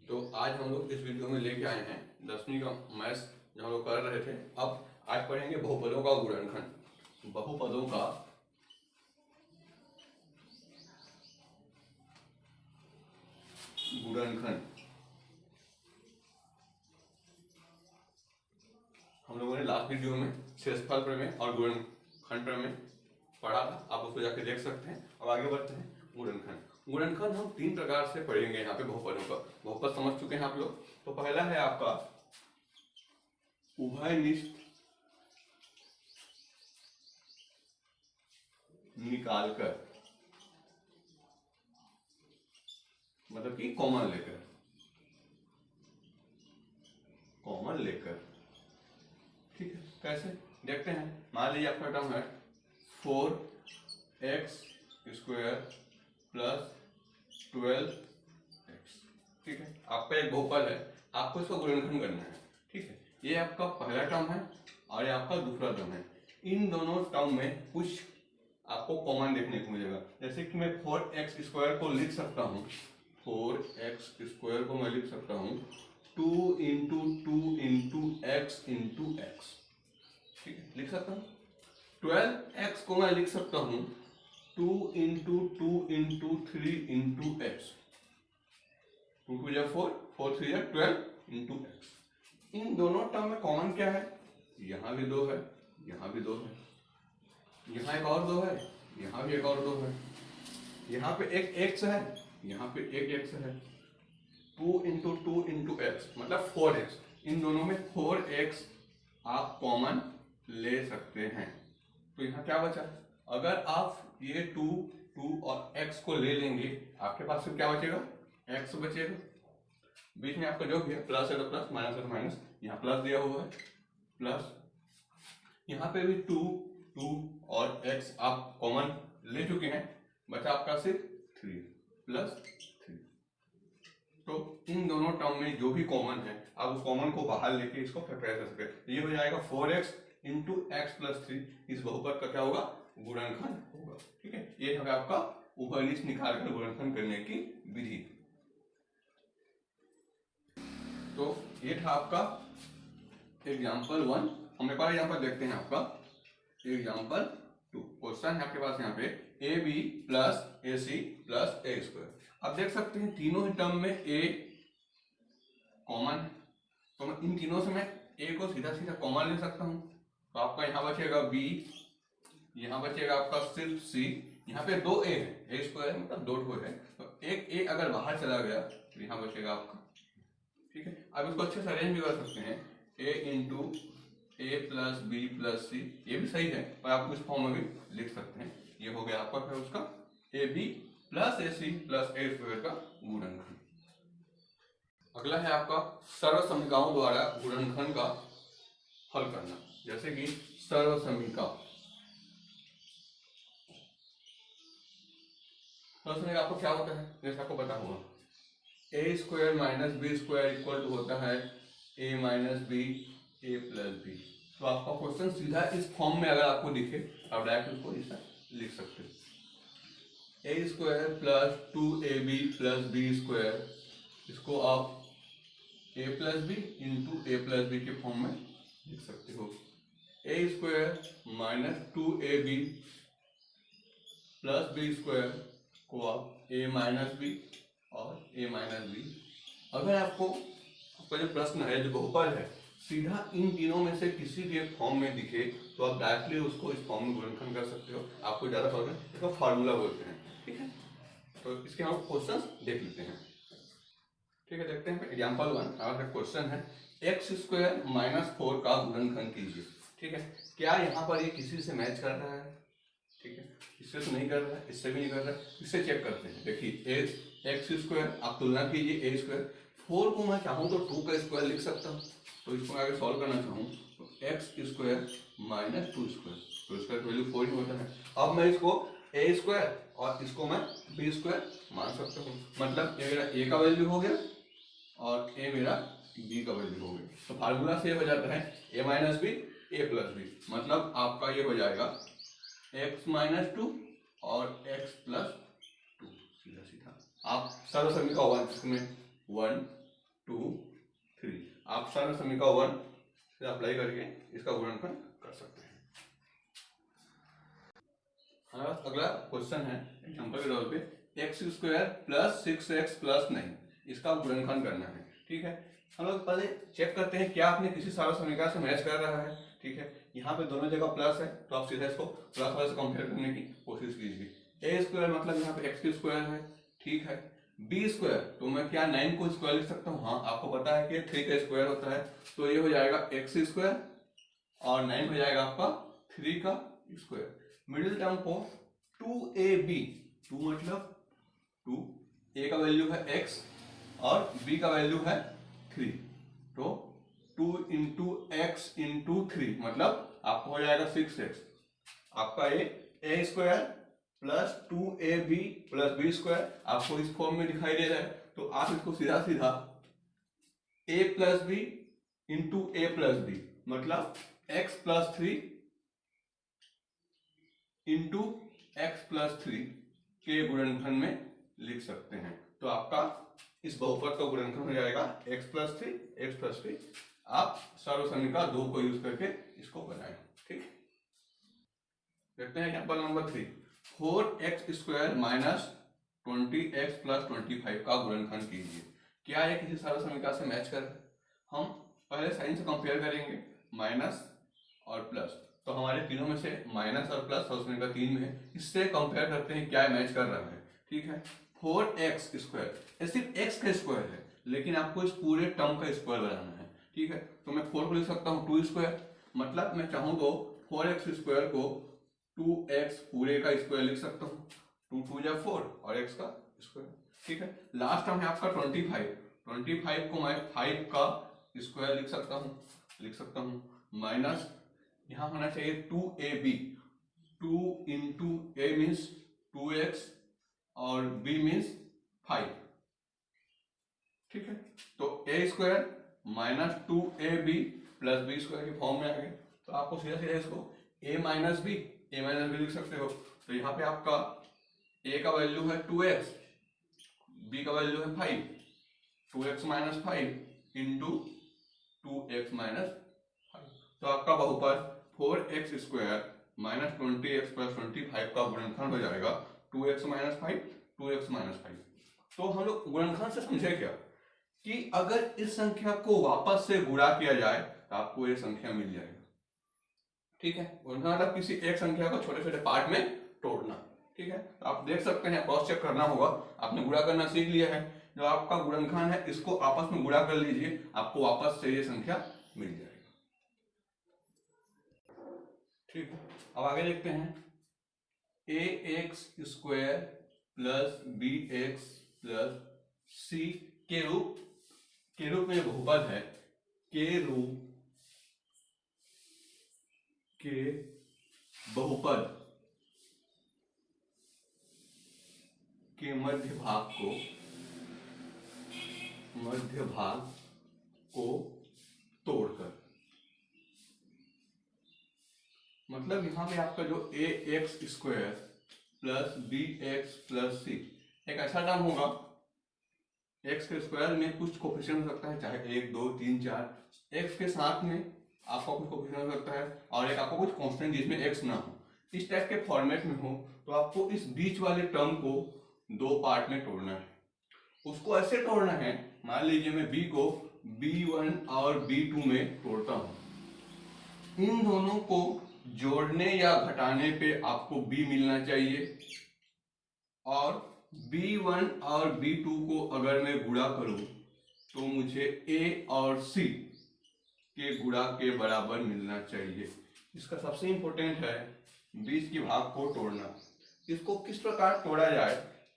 तो आज हम लोग इस वीडियो में लेके आए हैं 10वीं का मैथ्स जो हम लोग कर रहे थे। अब आज पढ़ेंगे बहुपदों का गुणनखंड। बहुपदों का गुणनखंड हम लोगों ने लास्ट वीडियो में शेषफल प्रमेय और गुणनखंड प्रमेय पढ़ा था, आप उसको जाके देख सकते हैं। अब आगे बढ़ते हैं गुणनखंड। गुणनखंड हम तीन प्रकार से पढ़ेंगे यहाँ पे बहुपदों का। बहुपद समझ चुके हैं आप लोग। तो पहला है आपका उभयनिष्ठ निकालकर, मतलब कि कॉमन लेकर, कॉमन लेकर। ठीक है, कैसे देखते हैं। मान लीजिए आपका टर्म है 4x स्क्वायर प्लस 12x। ठीक है, आपका एक बहुपद है, आपको इसका गुणनखंड करना है। ठीक है, ये आपका पहला टर्म है और ये आपका दूसरा टर्म है। इन दोनों टर्म में कुछ आपको कॉमन देखने को मिलेगा। जैसे कि मैं 4x स्क्वायर को लिख सकता हूँ, 4x स्क्वायर को मैं लिख सकता हूँ 2 into 2 into x into x. ठीक है, लिख सकता हूँ। 12x को मैं लिख सकता हूँ 2 इंटू 2 इंटू 3 इंटू एक्स। 2 2 या 4, 4 3 या 12 इंटू एक्स। इन दोनों टर्म में कॉमन क्या है? यहाँ भी 2 है, यहाँ भी 2 है, यहाँ एक और 2 है, यहाँ भी एक और 2 है, यहाँ पे एक x है, यहाँ पे एक x है। 2 इंटू 2 इंटू एक्स मतलब 4x। इन दोनों में 4x आप कॉमन ले सकते हैं। तो यहाँ क्या बचा? अगर आप ये 2 2 और x को ले लेंगे, आपके पास फिर क्या बचेगा? x बचेगा। बीच में आपका जो भी है प्लस है तो प्लस, माइनस है तो माइनस। यहाँ प्लस दिया हुआ है, प्लस यहाँ पे भी 2 2 और x आप कॉमन ले चुके हैं, बचा आपका सिर्फ 3 प्लस 3। तो इन दोनों टर्म में जो भी कॉमन है आप उस कॉमन को बाहर लेके इसको फैक्टराइज कर सकते हैं। ये हो जाएगा 4x इंटू एक्स प्लस 3। इस बहुपद का क्या होगा? गुणनखंड होगा। ठीक है, ये है आपका उभयनिष्ठ निकालकर गुणनखंड करने की विधि। तो ये था आपका एग्जाम्पल 1। हम एक और एग्जाम्पल देखते हैं आपका एग्जाम्पल 2। क्वेश्चन है आपके पास यहाँ पे ab plus ac plus a square. आप देख सकते हैं तीनों ही टर्म में a कॉमन है, तो मैं इन तीनों से मैं a को सीधा सीधा कॉमन ले सकता हूँ। तो आपका यहाँ बचेगा b, यहाँ बचेगा आपका सिर्फ c, यहाँ पे 2 a है, a स्क्वायर मतलब 2 है, तो एक a अगर बाहर चला गया तो यहाँ बचेगा आपका। ठीक है, अब इसको अच्छे से अरेंज भी कर सकते हैं, a into a plus b plus c. ये भी सही है और आप इस फॉर्म में भी लिख सकते हैं। ये हो गया आपका फिर उसका A B plus A C plus A square का गुणनखंड। अगला है आपका सर्वसमीकाओं द्वारा गुणनखंड का हल करना। जैसे कि सर्वसमीका, सर्वसमीका आपको क्या होता है? जैसे आपको पता होगा a square minus b square equal to होता है a minus b a plus b. तो आपका क्वेश्चन सीधा इस फॉर्म में अगर आपको दिखे, आप डायरेक्ट उसको ऐसा लिख सकते हो, a square plus 2ab plus b square. इसको आप a plus B into a plus b के फॉर्म में लिख सकते हो। A square minus 2ab plus b square को आप ए माइनस बी और ए माइनस बी। अगर आपको आपका जो प्रश्न है, जो बहुपद है, सीधा इन तीनों में से किसी भी एक फॉर्म में दिखे तो आप डायरेक्टली उसको इस फॉर्म में गुणनखंड कर सकते हो। आपको ज़्यादा प्रॉब्लम इसका फार्मूला बोलते हैं। ठीक है, तो इसके हम क्वेश्चन देख लेते हैं। ठीक है, देखते हैं एग्जाम्पल 1। हमारा क्वेश्चन है एक्स स्क्वायर माइनस 4 का गुणनखंड कीजिए। ठीक है, क्या यहाँ पर ये किसी से मैच कर रहा है? ठीक है, इससे तो नहीं कर रहा है, इससे भी नहीं कर रहा है, इससे चेक करते हैं। देखिए एक्स स्क्वायर आप तुलना कीजिए ए स्क्वायर। 4 को मैं चाहूँ तो 2 का स्क्वायर लिख सकता हूँ, तो इसको अगर सॉल्व करना चाहूँ तो एक्स स्क्वायर माइनस 2 स्क्वायर, तो इसका वैल्यू 4 ही होता है। अब मैं इसको ए स्क्वायर और इसको मैं बी स्क्वायर मान सकता हूँ, मतलब ये मेरा ए का वैल्यू हो गया और ए मेरा बी का वैल्यू हो गया। तो फार्मूला से ये हो जाता है a minus b a plus B, मतलब आपका ये हो जाएगा एक्स माइनस 2 और एक्स प्लस 2। सीधा सीधा आप सर्वसमीका 1 में 1 2 3। आप सारा समीकरण 1 से अप्लाई करके इसका गुणनखंड कर सकते हैं। हमारा अगला क्वेश्चन है एग्जांपल के तौर पे x² प्लस 6x प्लस 9 इसका गुणनखंड करना है। ठीक है, हम लोग पहले चेक करते हैं क्या आपने किसी सारा समीकरण से मैच कर रहा है। ठीक है, यहाँ पे दोनों जगह प्लस है तो आप सीधा इसको प्लस वाले से कंपेयर करने की कोशिश कीजिए। a² मतलब यहाँ पे x² है। ठीक है, b² तो मैं क्या 9 को स्क्वायर लिख सकता हूँ। हाँ, आपको पता है कि 3 का स्क्वायर होता है तो ये हो जाएगा x² और 9 हो जाएगा आपका 3 का स्क्वायर। मिडिल टर्म को 2ab, 2 मतलब 2, a का वैल्यू है x और b का वैल्यू है 3, तो 2 इंटू एक्स इंटू 3 मतलब आपको हो जाएगा 6x। आपका a square plus 2ab plus b square आपको इस फॉर्म में दिखाई दे रहा है तो आप इसको सीधा सीधा a plus B into a plus B मतलब x plus 3 into X plus 3 के गुणनखंड में लिख सकते हैं। तो आपका इस बहुपद का गुणनखंड हो जाएगा x प्लस 3। आप सर्वसमीकरण 2 को यूज करके इसको बनाएं। ठीक, देखते हैं example number 3। 4x² minus 20x plus 25 का गुणनखंड कीजिए। क्या ये किसी सर्वसमीकरण से मैच कर रहा है? हम पहले साइन से कंपेयर करेंगे, माइनस और प्लस, तो हमारे तीनों में से माइनस और प्लस सर्वसमीकरण 3 में है, इससे कंपेयर करते हैं क्या मैच कर रहा है। ठीक है, 4x², ये सिर्फ x का स्क्वायर है लेकिन आपको इस पूरे टर्म का स्क्वायर बनाना है। ठीक है, तो मैं 4 को लिख सकता हूँ 2² मतलब मैं चाहूँ तो 4x² को 2x पूरे का स्क्वायर लिख सकता हूँ, 2 2 जा 4 और x का स्क्वायर। ठीक है, लास्ट टर्म है आपका 25 को मैं 5 का स्क्वायर लिख सकता हूँ माइनस यहाँ होना चाहिए 2ab, 2 into a means 2x और b मीन्स 5। ठीक है, तो a² minus 2ab plus b square के फॉर्म में आ गए तो आपको सीधा सीधा इसको a माइनस b लिख सकते हो। तो यहाँ पे आपका a का वैल्यू है 2x, b का वैल्यू है 5, 2x minus 5 into 2x minus 5। तो आपका बहुपद 4x² माइनस 20x प्लस 25 का गुणनखंड हो जाएगा 2x माइनस 5। तो हम लोग गुणनखंड से समझे क्या कि अगर इस संख्या को वापस से गुणा किया जाए तो आपको ये संख्या मिल जाएगा। ठीक है, गुणनखंड मतलब किसी एक संख्या को छोटे छोटे पार्ट में तोड़ना। ठीक है, तो आप देख सकते हैं, क्रॉस चेक करना होगा। आपने गुणा करना सीख लिया है, जो आपका गुणनखंड है इसको आपस में गुणा कर लीजिए, आपको वापस से ये संख्या मिल जाएगी। ठीक है, अब आगे देखते हैं ax² plus bx plus c के रूप में बहुपद है, के रूप के बहुपद के मध्य भाग को तोड़कर, मतलब यहां पे आपका जो ax² plus bx plus c एक ऐसा टर्म होगा, x के स्क्वायर में कुछ कोफिशिएंट हो सकता है, चाहे 1 2 3 4, x के साथ में आपका कुछ कोफिशिएंट हो सकता है और एक आपको कुछ कांस्टेंट जिसमें x ना हो, इस टाइप के फॉर्मेट में हो तो आपको इस बीच वाले टर्म को दो पार्ट में तोड़ना है। उसको ऐसे तोड़ना है, मान लीजिए मैं b को b1 और b2 में तोड़ता हूं, इन दोनों को जोड़ने या घटाने पे आपको b मिलना चाहिए और b1 और b2 को अगर मैं गुणा करूं तो मुझे a और c के गुणा के बराबर मिलना चाहिए। इसका सबसे इंपॉर्टेंट है बीच के भाग को तोड़ना। इसको किस प्रकार तोड़ा जाए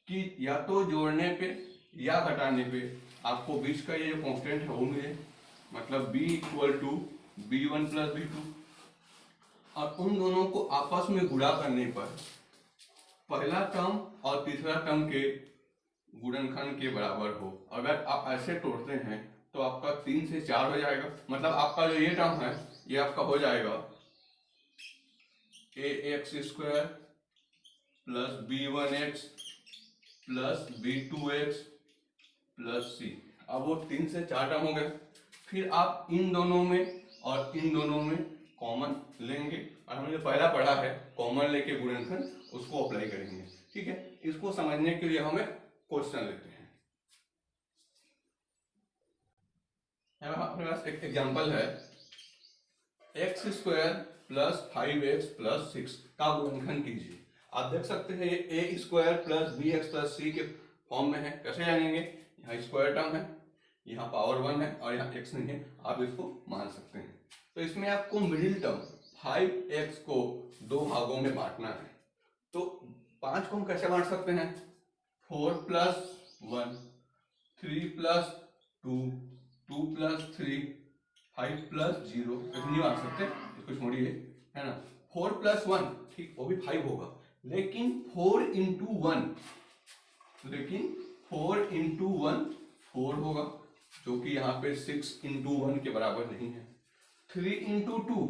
कि या तो जोड़ने पे या घटाने पे आपको बीच का ये जो कांस्टेंट है वो मिले, मतलब b equal to b1 plus b2, और उन दोनों को आपस में गुणा करने पर पहला टर्म और तीसरा टर्म के गुणनखंड के बराबर हो। अगर आप ऐसे तोड़ते हैं तो आपका 3 से 4 हो जाएगा, मतलब आपका जो ये टर्म है ये आपका हो जाएगा ax² plus b1x plus b2x plus c। अब वो 3 से 4 टर्म हो गए। फिर आप इन दोनों में और इन दोनों में कॉमन लेंगे और हमने जो पहला पढ़ा है कॉमन लेके गुणनखंड उसको अप्लाई करेंगे। ठीक है, इसको समझने के लिए हमें क्वेश्चन लेते हैं। अपने पास एक एग्जांपल है x square plus 5x plus 6 का गुणनखंड कीजिए। आप देख सकते हैं ये a square plus b x plus c के फॉर्म में है। कैसे जानेंगे? यहाँ स्क्वायर टर्म है, यहाँ पावर 1 है और यहाँ x नहीं है, आप इसको मान सकते हैं। तो इसमें आपको मिडिल टर्म 5x को 2 भागों में बांटना है। तो 5 को हम कैसे बांट सकते हैं? 4 प्लस 1, 3 प्लस 2, 2 प्लस 3, 5 प्लस 0 ऐसे नहीं बांट सकते, इसको छोड़िए, है ना। 4 प्लस 1 ठीक वो भी 5 होगा, लेकिन 4 इंटू 1 4 होगा, जो कि यहाँ पे 6 इंटू 1 के बराबर नहीं है। 3 इंटू 2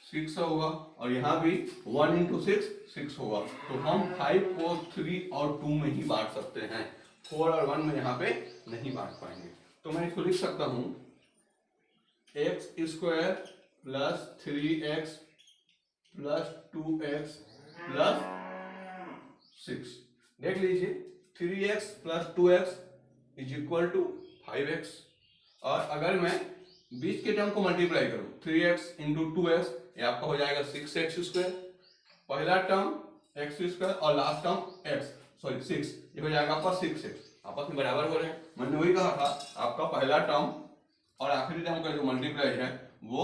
6 होगा और यहाँ भी 1 इंटू 6 होगा। तो हम 5 को 3 और 2 में ही बांट सकते हैं, 4 और 1 में यहाँ पे नहीं बांट पाएंगे। तो मैं इसको लिख सकता हूँ x square plus 3x plus 2x plus 6। देख लीजिए 3x plus 2x is equal to 5x। और अगर मैं बीच के टर्म को मल्टीप्लाई करूं 3x इंटू 2x, ये आपका हो जाएगा 6x स्क्वायर। पहला टर्म x स्क्वायर और लास्ट टर्म 6, ये हो जाएगा आपका 6x। आपस में बराबर हो रहे हैं। मैंने वही कहा था आपका पहला टर्म और आखिरी टर्म का जो मल्टीप्लाई है वो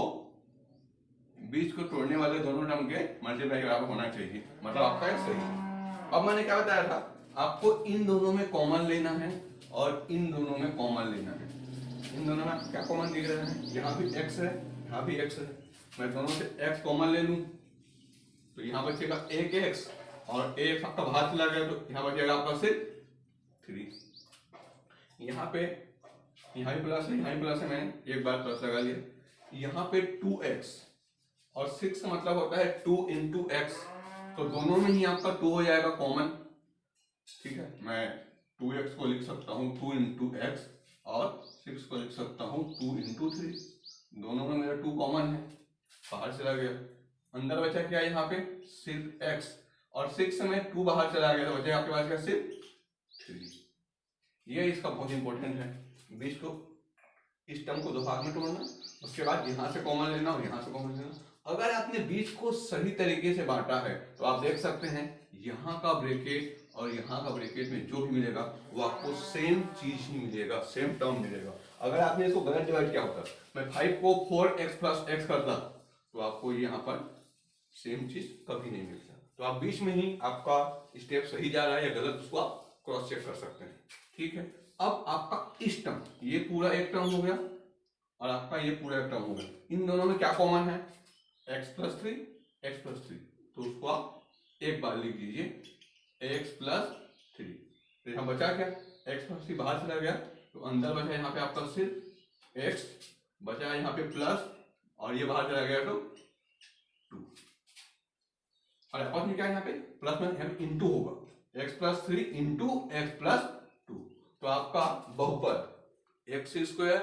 बीच को तोड़ने वाले दोनों टर्म के मल्टीप्लाई के बराबर होना चाहिए, मतलब आपका एक सही है। अब मैंने क्या बताया था आपको इन दोनों में कॉमन लेना है और इन दोनों में कॉमन लेना है। इन दोनों में क्या कॉमन दिख रहे हैं? यहाँ भी x है, यहाँ भी x है। मैं दोनों से x कॉमन ले लूं तो यहाँ बचेगा एक x और एक आपका बाहर चला गया तो यहाँ बचेगा आपका सिर्फ 3। यहाँ पे यहाँ भी प्लस है, यहाँ भी प्लस है, मैंने एक बार प्लस लगा लिया। यहाँ पे 2x और 6 का मतलब होता है 2 इंटू एक्स, तो दोनों में ही आपका 2 हो जाएगा कॉमन। ठीक है, मैं 2x को लिख सकता हूँ 2 इंटू एक्स और 6 को लिख सकता हूँ 2 इंटू 3। दोनों में मेरा 2 कॉमन है, बाहर चला गया। अंदर बचा क्या? यहाँ पे सिर्फ x और 6 में 2 बाहर चला गया तो बचा आपके पास क्या? सिर्फ 3। ये इसका बहुत इंपॉर्टेंट है, बीच को इस टर्म को 2 भाग में तोड़ना, उसके बाद यहाँ से कॉमन लेना और यहाँ से कॉमन लेना। अगर आपने बीच को सही तरीके से बांटा है तो आप देख सकते हैं यहाँ का ब्रैकेट और यहाँ का ब्रैकेट में जो भी मिलेगा वो आपको सेम चीज ही मिलेगा, सेम टर्म मिलेगा। अगर आपने इसको गलत डिवाइड किया होता, मैं 5 को 4x प्लस x करता तो आपको यहाँ पर सेम चीज कभी नहीं मिलता। तो आप बीच में ही आपका स्टेप सही जा रहा है या गलत, उसको आप क्रॉस चेक कर सकते हैं। ठीक है, अब आपका इस टर्म, ये पूरा एक टर्म हो गया और आपका ये पूरा एक टर्म हो गया। इन दोनों में क्या कॉमन है? x प्लस 3, तो उसको आप एक बार लिख लीजिए x प्लस 3। तो यहाँ बचा क्या? x प्लस 3 बाहर चला गया तो अंदर बचा यहाँ पे आपका सिर्फ x, बचा यहाँ पे प्लस और ये बाहर चला गया तो 2। और आपस में क्या यहाँ पे प्लस में यहाँ इंटू होगा, x plus 3 into X plus 2। तो आपका बहुपद x square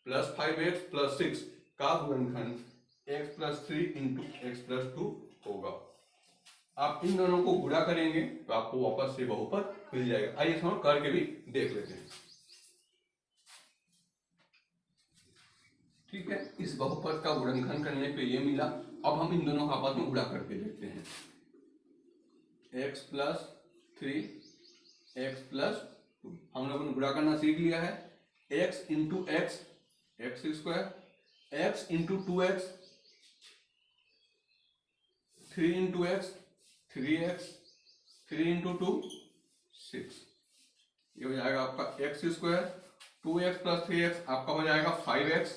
plus 5x plus 6 का गुणनखंड x plus 3 into X plus 2 होगा। आप इन दोनों को गुणा करेंगे तो आपको वापस से बहुपद मिल जाएगा। आइए हम करके भी देख लेते हैं। ठीक है, इस बहुपद का गुणनखंड करने पे ये मिला। अब हम इन दोनों का आपस में गुणा करके देखते हैं। x प्लस 3 x प्लस 2 हम लोगों ने गुणा करना सीख लिया है। x into x x square, x into 2x 3 into x 3x, 3 into 2 6। ये हो जाएगा आपका x square, 2x plus 3x आपका हो जाएगा 5x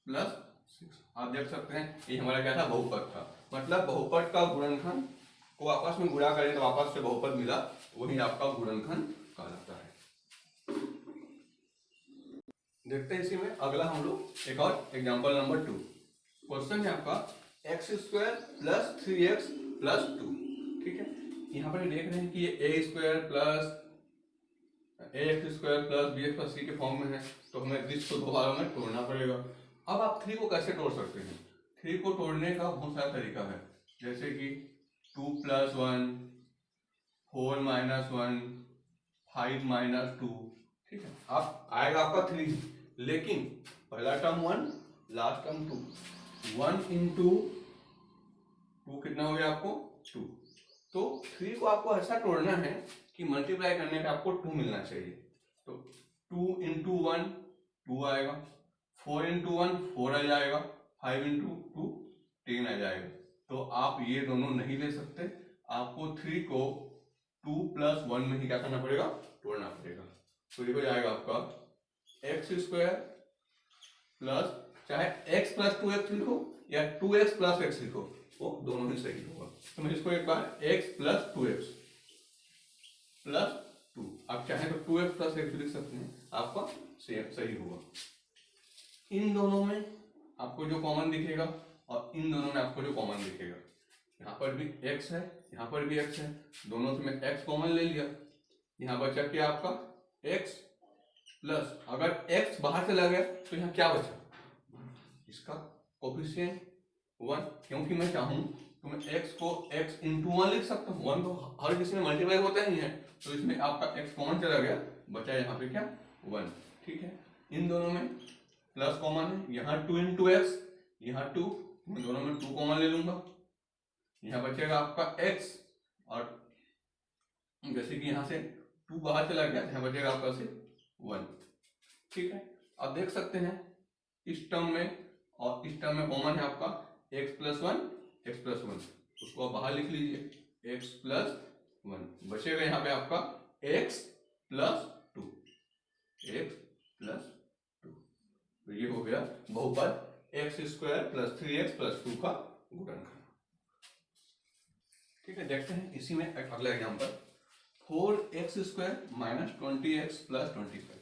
प्लस 6। आप देख सकते हैं ये हमारा क्या था? बहुपद था। मतलब बहुपद का गुणनखंड को आपस में गुणा करें तो आपस से बहुपद मिला, वही आपका गुणनखंड कहलाता है। देखते हैं इसी में अगला हम लोग एक और एग्जांपल नंबर 2। क्वेश्चन है आपका x square plus 3x plus 2। ठीक है, यहाँ पर देख रहे हैं कि ये a square plus a x square plus b x plus c के फॉर्म में है, तो हमें दिस को दो भागों में तोड़ना पड़ेगा। अब आप 3 को कैसे तोड़ सकते हैं? 3 को तोड़ने का बहुत सारा तरीका है, जैसे कि 2 + 1, 4 - 1, 5 - 2, ठीक है। आप आएगा आपका 3, लेकिन पहला टर्म 1, लास्ट टर्म 2, 1 × 2 कितना हो गया आपको 2। तो 3 को आपको ऐसा तोड़ना है कि मल्टीप्लाई करने पे आपको 2 मिलना चाहिए। तो 2 × 1 2 आएगा, 4 × 1 4 आ जाएगा, 5 × 2 10 आ जाएगा। तो आप ये दोनों नहीं ले सकते, आपको 3 को 2 + 1 में ही क्या करना पड़ेगा, तोड़ना पड़ेगा। तो ये हो जाएगा आपका x² प्लस, चाहे x + 2x लिखो या 2x + x लिखो, वो दोनों ही सही होगा। तो मैं इसको एक बार x + 2x + 2, आप चाहे तो 2x + x लिख सकते हैं, आपका सही होगा। इन दोनों में आपको जो कॉमन दिखेगा और इन दोनों में आपको जो कॉमन दिखेगा, यहाँ पर भी x है, यहाँ पर भी x है, दोनों से मैं x कॉमन ले लिया, यहाँ बचा क्या आपका x प्लस, अगर x बाहर चला गया तो यहाँ क्या बचा, इसका कोफिशिएंट 1, क्योंकि मैं चाहूँ तो मैं x को x × 1 लिख सकता हूँ। 1 तो हर किसी में मल्टीप्लाई होता ही है, तो इसमें आपका x कॉमन चला गया, बचा यहाँ पे क्या 1, ठीक है। इन दोनों में प्लस कॉमन है, यहाँ 2 × x, यहाँ 2, मैं दोनों में 2 कॉमन ले लूंगा, यहाँ बचेगा आपका x, और जैसे कि यहाँ से 2 बाहर चला गया, यहाँ बचेगा आपका सिर्फ 1, ठीक है। अब देख सकते हैं इस टर्म में और इस टर्म में कॉमन है आपका x + 1 x + 1, उसको आप बाहर लिख लीजिए x + 1, बचेगा यहाँ पे आपका x + 2, x + 2। तो ये हो गया बहुपद x² + 3x + 2 का गुणनखंड, ठीक है। देखते हैं इसी में अगला एग्जांपल, 4x² - 20x + 25,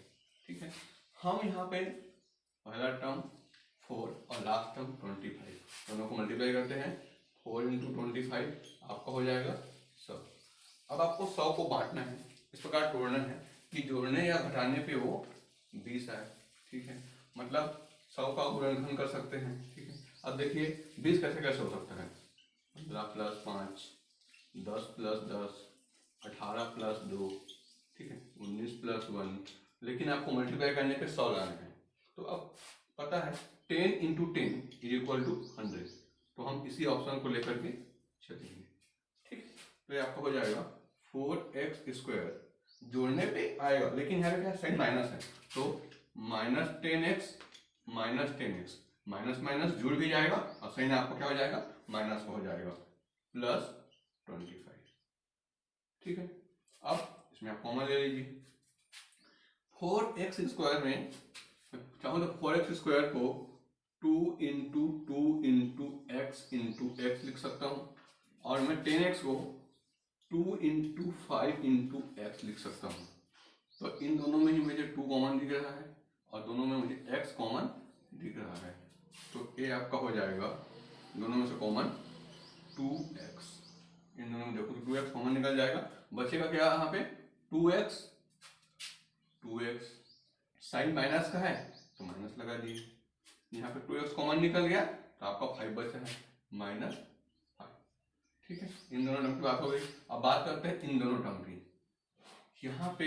ठीक है। हम यहाँ पे पहला टर्म 4 और लास्ट टर्म 25, दोनों को मल्टीप्लाई करते हैं, 4 × 25 आपका हो जाएगा 100। अब आपको 100 को बांटना है, इस प्रकार तोड़ना है कि जोड़ने या घटाने पे वो 20 आए, ठीक है। मतलब 100 का गुणनखंड कर सकते हैं, ठीक है। अब देखिए 20 कैसे कैसे हो सकता है, 15 + 5, 10 + 10, 18 + 2, ठीक है, 19 + 1, लेकिन आपको मल्टीप्लाई करने पे 100 लाना है। तो अब पता है 10 × 10 = 100, तो हम इसी ऑप्शन को लेकर के चलेंगे, ठीक। तो ये आपका हो जाएगा 4x², जोड़ने पे आएगा लेकिन यहाँ पे क्या साइन माइनस है, तो -10x - 10x, माइनस माइनस जुड़ भी जाएगा और साइन आपको क्या हो जाएगा, माइनस हो जाएगा, +25, ठीक है। अब इसमें आप कॉमन ले लीजिए, 4x² में चाहूँ तो 4x² को 2 × 2 × x लिख सकता हूँ, और मैं 10x को 2 × 5 × x लिख सकता हूँ। तो इन दोनों में ही मुझे 2 कॉमन दिख रहा है और दोनों में मुझे x कॉमन दिख रहा है, तो ये आपका हो जाएगा दोनों में से कॉमन 2x, इन दोनों में देखो तो 2x कॉमन निकल जाएगा, बचेगा क्या यहाँ पे 2x, साइन माइनस का है तो माइनस लगा दिए, यहाँ पे 2x कॉमन निकल गया तो आपका 5 बचा है -5, ठीक है। इन दोनों टर्म की बात हो गई। अब बात करते हैं इन दोनों टर्म की, यहाँ पे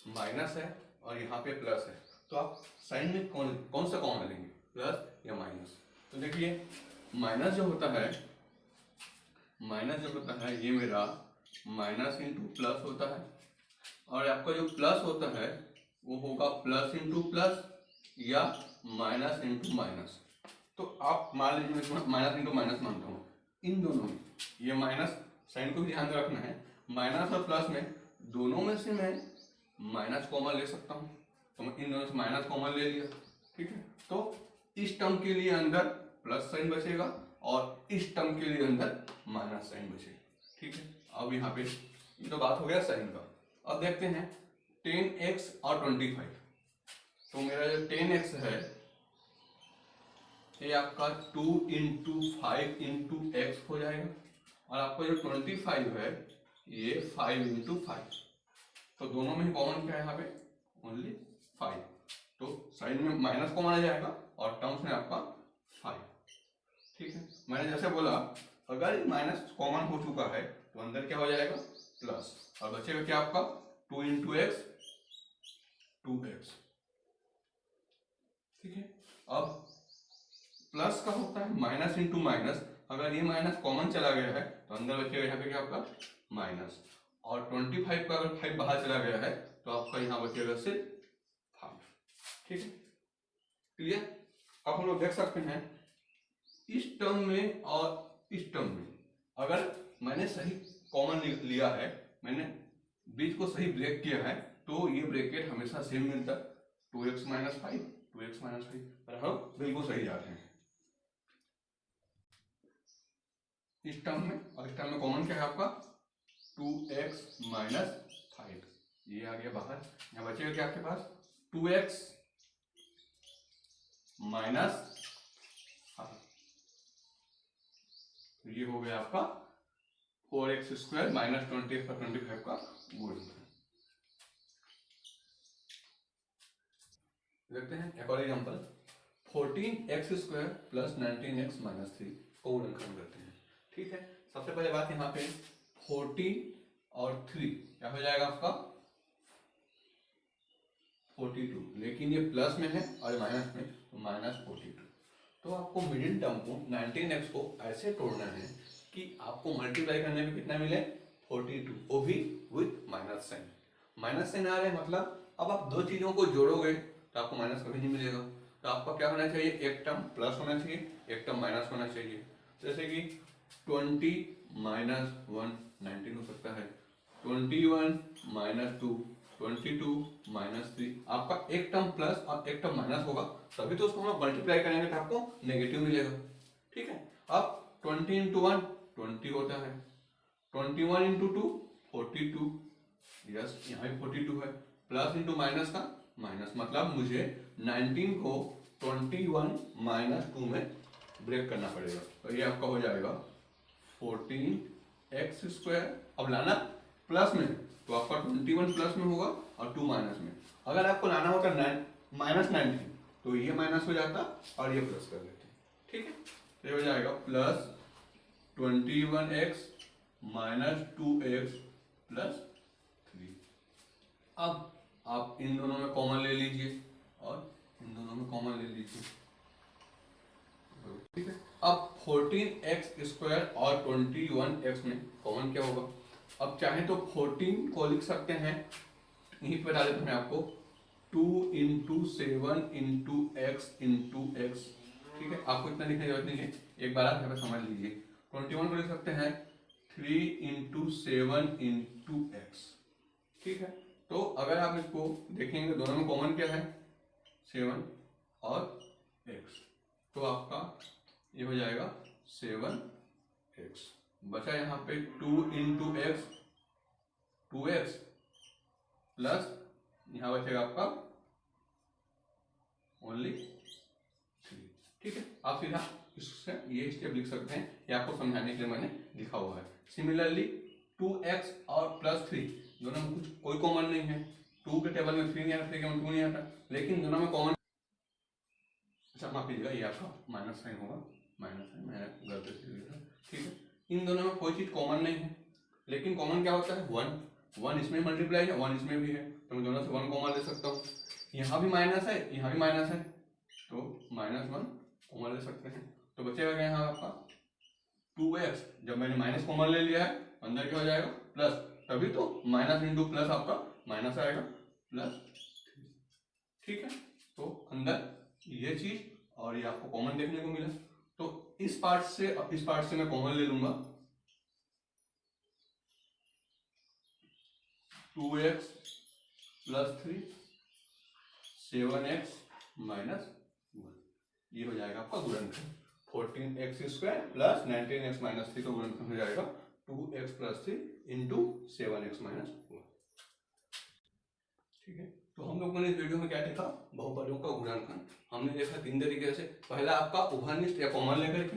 माइनस है और यहाँ पे प्लस है, तो आप साइन में कौन सा कॉमन लेंगे, प्लस या माइनस। तो देखिए माइनस जो होता है ये मेरा माइनस × प्लस होता है, और आपका जो प्लस होता है वो होगा प्लस × प्लस या माइनस × माइनस। तो आप मान लीजिए मैं माइनस × माइनस मानता हूँ, इन दोनों में ये माइनस साइन को भी ध्यान रखना है, माइनस और प्लस में दोनों में से मैं माइनस कॉमन ले सकता हूँ, तो मैं इन दोनों से माइनस कॉमन ले लिया, ठीक है। तो इस टर्म के लिए अंदर प्लस साइन बचेगा और इस टर्म के लिए अंदर माइनस साइन बचेगा, ठीक है। अब यहाँ पे ये तो बात हो गया साइन का। अब देखते हैं 10x और 25, तो मेरा जो 10x है ये आपका 2 × 5 × x हो जाएगा, और आपका जो 25 है ये 5 × 5, तो दोनों में ही कॉमन क्या है यहाँ पे, ओनली 5, तो साइन में माइनस कॉमन आ जाएगा और टर्म्स में आपका 5। ठीक है, मैंने जैसे बोला अगर माइनस कॉमन हो चुका है तो अंदर क्या हो जाएगा प्लस, और बचेगा क्या आपका 2 इंटू एक्स 2x। ठीक है, अब प्लस का होता है माइनस इंटू माइनस, अगर ये माइनस कॉमन चला गया है तो अंदर बचेगा यहाँ पे क्या आपका माइनस, और 25 का अगर 5 बाहर चला गया है तो आपका यहाँ बचेगा सिर्फ 5। ठीक है, क्लियर। अब हम लोग देख सकते हैं इस टर्म में और इस टर्म में अगर मैंने सही कॉमन लिया है, मैंने बीच को सही ब्रेक किया है, तो ये ब्रैकेट हमेशा सेम मिलता है 2x माइनस 5 2x माइनस 5, पर हम बिल्कुल सही जा रहे हैं इस टर्म में, और इस टर्म में कॉमन क्या है आपका 2x माइनस 5, ये आ गया बाहर। यहाँ बचेगा क्या आपके पास 2x माइनस 5, तो ये हो गया आपका 4x स्क्वायर माइनस 20 पर 25 का गुणनफल। देखते हैं एक और example, 14x square plus 19x minus 3 को गुणनखंड करते हैं। ठीक है, सबसे पहले बात यहाँ पे 14 और 3 क्या हो जाएगा आपका 42, लेकिन ये प्लस में है और माइनस में, तो माइनस 42। तो आपको मिडिल टर्म को 19x को ऐसे तोड़ना है कि आपको मल्टीप्लाई करने में कितना मिले 42, वो भी with minus sign. Minus sign आ रहा है मतलब अब आप दो चीजों को जोड़ोगे तो आपको माइनस कभी नहीं मिलेगा, तो आपका क्या होना चाहिए, एक टर्म प्लस होना चाहिए, एक टर्म माइनस होना चाहिए। जैसे कि 20 माइनस 1 19 हो सकता है, 21 माइनस 2 22 माइनस 3, आपका एक टर्म प्लस और एक टर्म माइनस होगा, तभी तो उसको हम मल्टीप्लाई करेंगे तो आपको नेगेटिव मिलेगा। ठीक है, अब 20 इंटू 1 20 होता है, 21 इंटू 2 42, यस यहाँ भी 42 है, प्लस इंटू माइनस का माइनस, मतलब मुझे 19 को 21 माइनस 2 में ब्रेक करना पड़ेगा, तो ये आपका हो जाएगा 14x स्क्वायर। अब लाना प्लस में तो आपका 21 प्लस में होगा और 2 माइनस में। अगर आपको लाना होता माइनस 19 तो ये माइनस हो जाता और ये प्लस कर देते। ठीक है, तो ये हो जाएगा plus 21x minus 2x plus 3। अब आप इन दोनों में कॉमन ले लीजिए और इन दोनों में कॉमन ले लीजिए। ठीक है, अब 14x स्क्वायर और 21x में कॉमन क्या होगा, अब चाहे तो 14 को लिख सकते हैं, यहीं पर बता देता हूं आपको 2 into 7 into x into x. ठीक है, आपको इतना लिखने की जरूरत नहीं है, एक बार आप यहाँ पे समझ लीजिए। 21 को लिख सकते हैं 3 इंटू 7 इंटू एक्स। ठीक है, तो अगर आप इसको देखेंगे दोनों में कॉमन क्या है 7 और x, तो आपका ये हो जाएगा 7x, बचा यहाँ पे 2 इंटू एक्स 2x प्लस यहाँ बचेगा आपका ओनली 3। ठीक है, आप सीधा इससे ये स्टेप लिख सकते हैं, ये आपको समझाने के लिए मैंने लिखा हुआ है। सिमिलरली 2x और प्लस 3 दोनों में कुछ कोई कॉमन नहीं है, 2 के टेबल में 3 नहीं आता, 3 के में 2 नहीं आता, लेकिन दोनों में कॉमन, अच्छा माफ कीजिएगा ये आपका माइनस साइन होगा, माइनस साइन मैंने गलती से लिखा। ठीक है, इन दोनों में कोई चीज कॉमन नहीं है, लेकिन कॉमन क्या होता है 1 इसमें मल्टीप्लाई है 1 इसमें भी है, तो मैं दोनों से 1 कॉमन ले सकता हूँ। यहाँ भी माइनस है यहाँ भी माइनस है, तो -1 कॉमन ले सकते हैं, तो बचेगा क्या यहाँ आपका 2x। जब मैंने माइनस कॉमन ले लिया है अंदर क्या हो जाएगा प्लस, तभी तो माइनस इंटू प्लस आपका माइनस आएगा प्लस। ठीक है, तो अंदर ये चीज और ये आपको कॉमन देखने को मिला, तो इस पार्ट से अब इस पार्ट से मैं कॉमन ले लूंगा 2x प्लस 3 7x माइनस 1, ये हो जाएगा आपका गुणनखंड। 14x square plus 19x minus 3 का गुणनखंड हो जाएगा 2x plus 3 into 7x minus 1। ठीक है, तो हम लोगों ने इस वीडियो में क्या देखा, बहुपदों का गुणनखंड हमने देखा 3 तरीके से। पहला आपका उभयनिष्ठ या कॉमन लेकर के,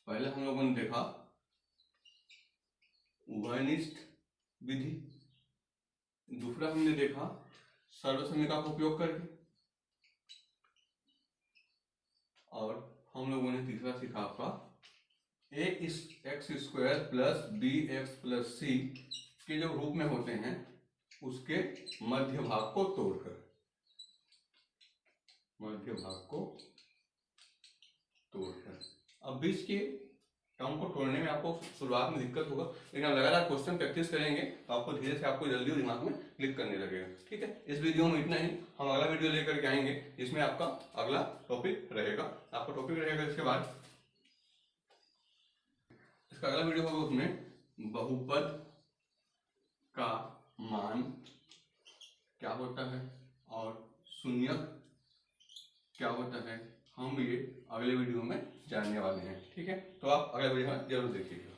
पहले हम लोगों ने देखा उभयनिष्ठ विधि, दूसरा हमने देखा सर्वसमीका का उपयोग करके, और हम लोगों ने तीसरा सीखा आपका a x square plus b x plus c के जो रूप में होते हैं उसके मध्य भाग को तोड़कर, मध्य भाग को तोड़कर। अब बीच के टर्म को तोड़ने में आपको शुरुआत में दिक्कत होगा, लेकिन आप लगातार क्वेश्चन प्रैक्टिस करेंगे तो आपको धीरे से आपको जल्दी दिमाग में क्लिक करने लगेगा। ठीक है, इस वीडियो में इतना ही। हम अगला वीडियो लेकर के आएंगे जिसमें आपका अगला टॉपिक रहेगा। आपका टॉपिक रहेगा इसके बाद, इसका अगला वीडियो होगा उसमें बहुपद का मान क्या होता है और शून्यक क्या होता है, हम ये अगले वीडियो में जानने वाले हैं। ठीक है, तो आप अगले वीडियो में जरूर देखिएगा।